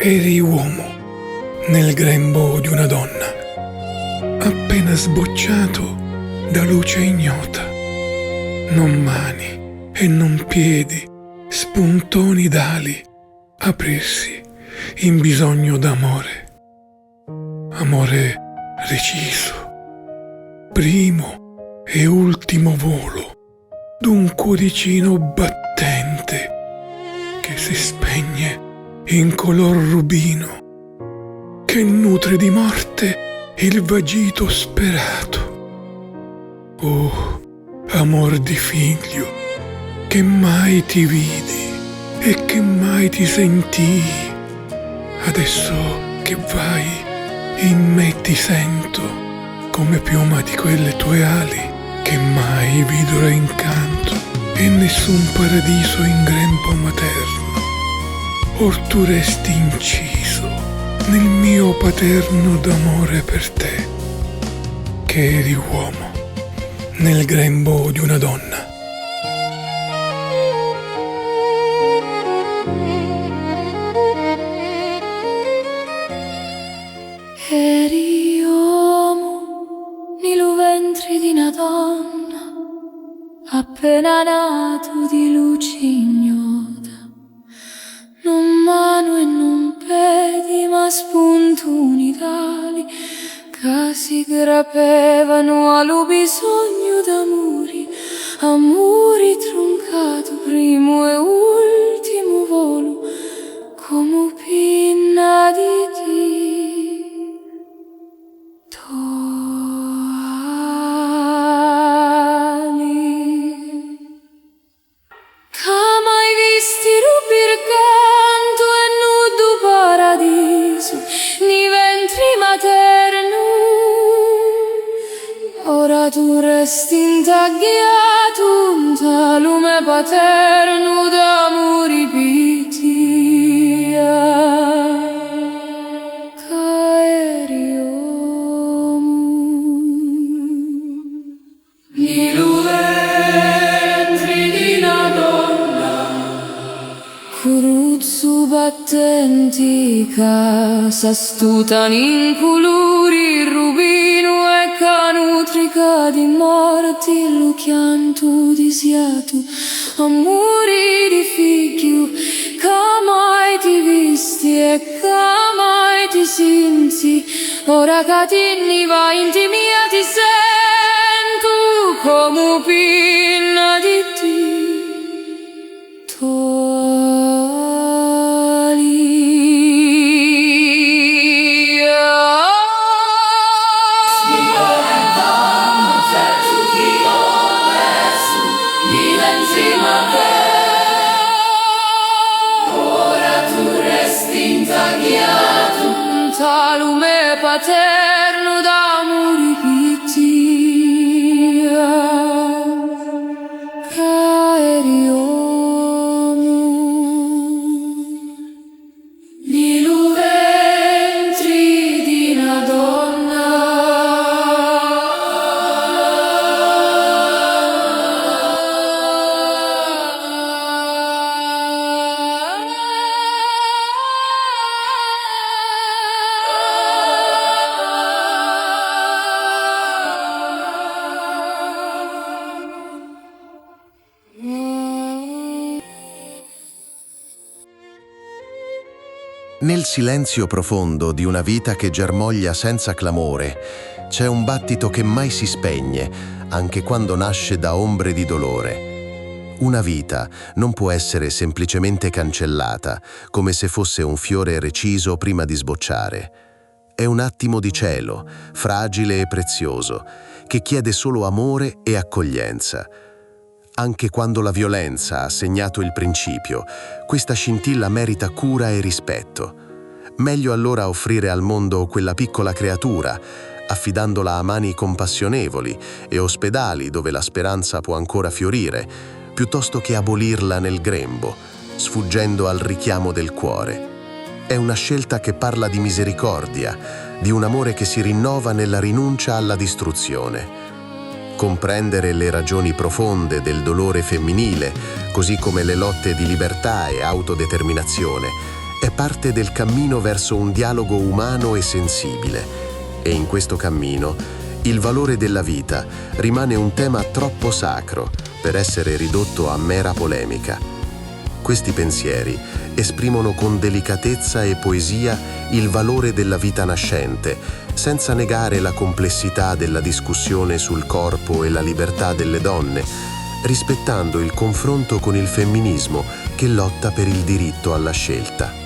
Eri uomo nel grembo di una donna, appena sbocciato da luce ignota. Non mani e non piedi, spuntoni d'ali, aprirsi in bisogno d'amore. Amore reciso, primo e ultimo volo d'un cuoricino battente che si spegne in color rubino, che nutre di morte il vagito sperato. Oh, amor di figlio, che mai ti vidi e che mai ti sentii, adesso che vai in me ti sento come piuma di quelle tue ali che mai videro incanto e nessun paradiso in grembo materno. Or tu resti inciso nel mio paterno d'amore per te, che eri uomo nel grembo di una donna. Eri uomo nel ventre di una donna, appena nato di luce ignota. Non mano e non piedi, ma spuntoni d'ali che si grapevano allo bisogno d'amori, amori troncato primo e ultimo volo, come pinna di ti. Toali che mai visti rubir canto e nudo paradiso ni ventri materno. Ora tu resti intagliato un lume paterno d'amori pittia. Che eri uomo nel ventre di una donna, curuzzo battenti che s'astutano in colori rubino e canutrica di morti lo chianto disiato, amori di figlio che mai ti visti e che mai ti senti. Ora che ti va in mia ti sento come pinna di ti. Lume paterno d'amori pittia. Che eri uomo nel ventre di una donna. Nel silenzio profondo di una vita che germoglia senza clamore, c'è un battito che mai si spegne, anche quando nasce da ombre di dolore. Una vita non può essere semplicemente cancellata, come se fosse un fiore reciso prima di sbocciare. È un attimo di cielo, fragile e prezioso, che chiede solo amore e accoglienza. Anche quando la violenza ha segnato il principio, questa scintilla merita cura e rispetto. Meglio allora offrire al mondo quella piccola creatura, affidandola a mani compassionevoli e ospedali dove la speranza può ancora fiorire, piuttosto che abolirla nel grembo, sfuggendo al richiamo del cuore. È una scelta che parla di misericordia, di un amore che si rinnova nella rinuncia alla distruzione. Comprendere le ragioni profonde del dolore femminile, così come le lotte di libertà e autodeterminazione, è parte del cammino verso un dialogo umano e sensibile. E in questo cammino il valore della vita rimane un tema troppo sacro per essere ridotto a mera polemica. Questi pensieri esprimono con delicatezza e poesia il valore della vita nascente, senza negare la complessità della discussione sul corpo e la libertà delle donne, rispettando il confronto con il femminismo che lotta per il diritto alla scelta.